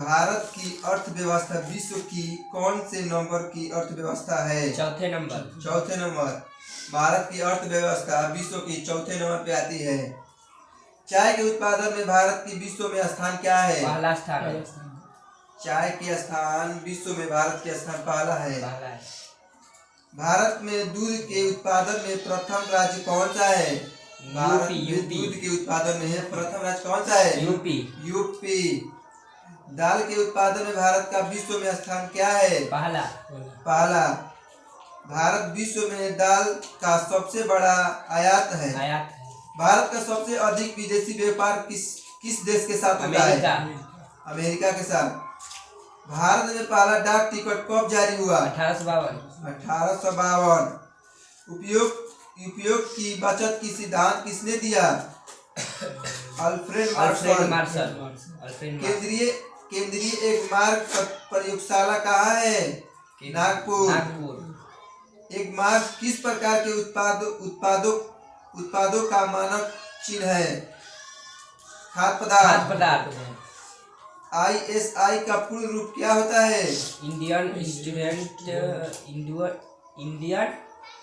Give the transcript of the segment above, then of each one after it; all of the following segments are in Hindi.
भारत की अर्थव्यवस्था विश्व की कौन से नंबर की अर्थव्यवस्था है? चौथे नंबर। चौथे नंबर। भारत की अर्थव्यवस्था विश्व की चौथे नंबर पे आती है। चाय के उत्पादन में भारत की विश्व में स्थान क्या है? पहला स्थान है। चाय के स्थान विश्व में भारत के स्थान पहला है। भारत में दूध के उत्पादन में प्रथम राज्य कौन सा है? भारत में दूध के उत्पादन में प्रथम राज्य कौन सा है? यूपी। दाल के उत्पादन में भारत का विश्व में स्थान क्या है? पहला। भारत विश्व में दाल का सबसे बड़ा आयात है। भारत का सबसे अधिक विदेशी व्यापार किस देश के साथ होता है? अमेरिका के साथ। भारत में पहला डाक टिकट कब जारी हुआ? 1852। उपयोग की बचत की सिद्धांत किसने दिया? Alfred Marshall. केंद्रीय एक मार्ग प्रयोगशाला कहाँ है? नागपुर। एक मार्ग किस प्रकार के उत्पादों का मानक चिन्ह है? खाद्य पदार्थ। ISI का पूर्ण रूप क्या होता है?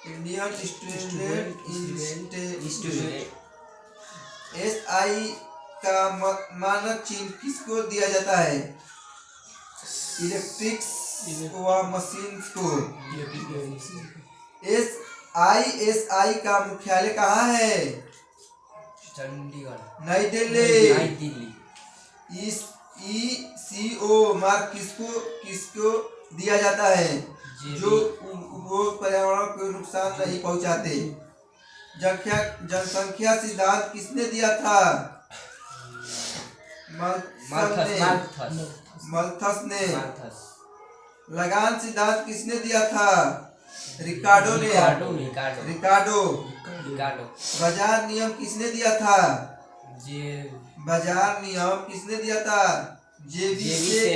Indian student institute. SI का मानक चिन्ह किसको दिया जाता है? इलेक्ट्रिक्स व मशीन्स को। ISI का मुख्यालय कहाँ है? चंडीगढ़। नई दिल्ली। ECO मार्क किसको दिया जाता है? जो उपभोग पर्यावरण को नुकसान नहीं पहुंचाते। जनसंख्या सिद्धांत किसने दिया था? मल्थस ने। लगान सिद्धांत किसने दिया था? रिकार्डो ने। बाजार नियम किसने दिया था? जेविसे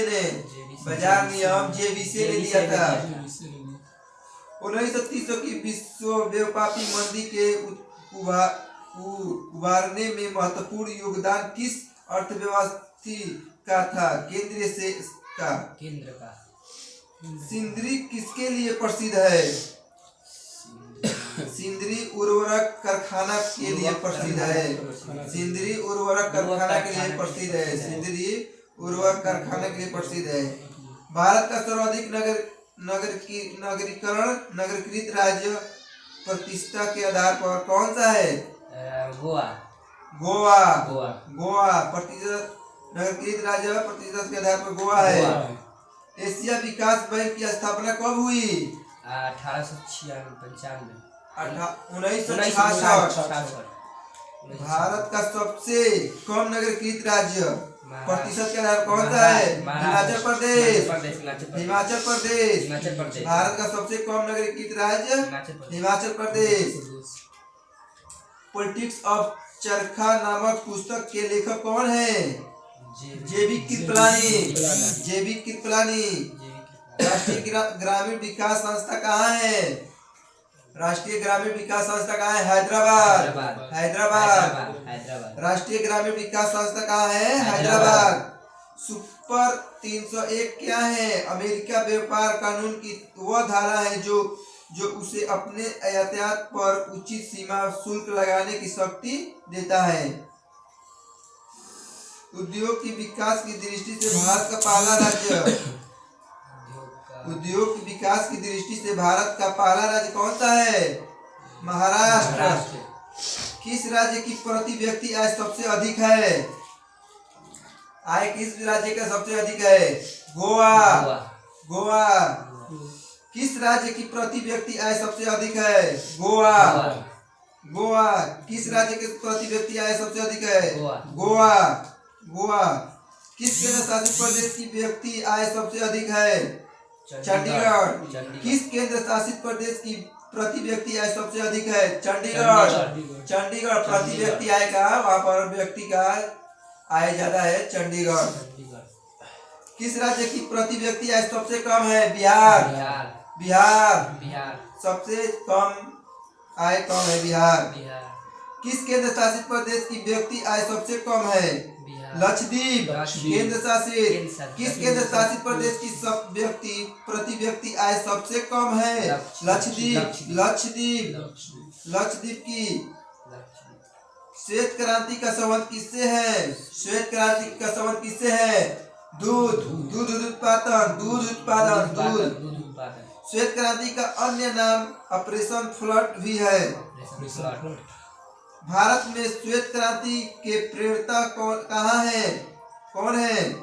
ने। बाजार नियम जेविसे ने दिया था। 1930 की विश्वव्यापी मंदी के उभारने में महत्वपूर्ण योगदान किस अर्थव्यवस्था का था? केंद्र का। सिंदरी किसके लिए प्रसिद्ध है? सिंदरी उर्वरक कारखाना के लिए प्रसिद्ध है। सिंदरी उर्वरक कारखाना के लिए प्रसिद्ध है। भारत का सर्वाधिक नगरीकृत राज्य प्रतिष्ठा के आधार पर कौन सा है? गोवा। नगरीकृत राज्य प्रतिष्ठा के आधार पर गोवा है। एशिया विकास बैंक की स्थापना कब हुई? 1966। भारत का सबसे कम नगरीकृत राज्य प्रतिशत के आधार कौन सा है? हिमाचल प्रदेश। भारत का सबसे कम नगरीकृत राज्य हिमाचल प्रदेश। पॉलिटिक्स ऑफ चरखा नामक पुस्तक के लेखक कौन है? जैविक कृपलानी। राष्ट्रीय ग्रामीण विकास संस्था कहाँ है? हैदराबाद। राष्ट्रीय ग्रामीण विकास संस्था कहाँ है? हैदराबाद। सुपर 301 क्या है? अमेरिका व्यापार कानून की वह धारा है जो उसे अपने यातायात पर उचित सीमा शुल्क लगाने की शक्ति देता है। उद्योग की विकास की दृष्टि से भारत का पहला राज्य कौन सा है? महाराष्ट्र। किस राज्य की प्रति व्यक्ति आय सबसे अधिक है? किस राज्य का सबसे अधिक है? गोवा। किस राज्य की प्रति व्यक्ति आय सबसे अधिक है? गोवा। किस राज्य के प्रति व्यक्ति आय सबसे अधिक है? गोवा। किस केंद्र शासित प्रदेश की व्यक्ति आय सबसे अधिक है? चंडीगढ़। किस केंद्र शासित प्रदेश की प्रति व्यक्ति आय सबसे अधिक है? चंडीगढ़। प्रति व्यक्ति आय का वहाँ पर व्यक्ति का आय ज्यादा है चंडीगढ़। किस राज्य की प्रति व्यक्ति आय सबसे कम है? बिहार। सबसे कम आय कम है बिहार। किस केंद्र शासित प्रदेश की व्यक्ति आय सबसे कम है? लक्षद्वीप केंद्र शासित। किस केंद्र शासित प्रदेश की सब व्यक्ति प्रति व्यक्ति आय सबसे कम है? लक्षद्वीप। लक्षद्वीप की। श्वेत क्रांति का संबंध किससे है? श्वेत क्रांति का संबंध किससे है? दूध उत्पादन। श्वेत क्रांति का अन्य नाम ऑपरेशन फ्लड भी है। भारत में श्वेत क्रांति के प्रेरता कहाँ है? कौन है?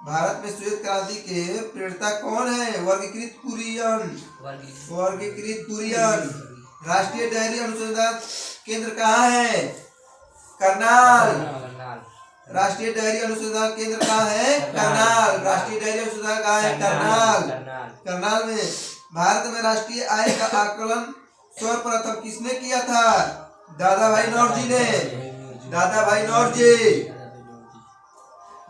भारत में श्वेत क्रांति के प्रेरता कौन है? वर्गीकृत कुरियन। राष्ट्रीय डेयरी अनुसंधान केंद्र कहाँ है? करनाल। राष्ट्रीय डेयरी अनुसंधान केंद्र कहाँ है? करनाल। राष्ट्रीय डेयरी अनुसंधान कहाँ है? करनाल में। भारत में राष्ट्रीय आय का आकलन सर्वप्रथम किसने किया था? दादा भाई नौरोजी ने।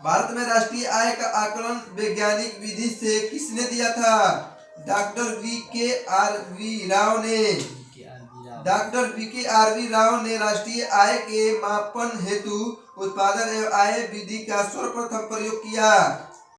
भारत में राष्ट्रीय आय का आकलन वैज्ञानिक विधि से किसने दिया था? Doctor V K R V. राव ने राष्ट्रीय आय के मापन हेतु उत्पादन एवं आय विधि का सर्वप्रथम प्रयोग किया।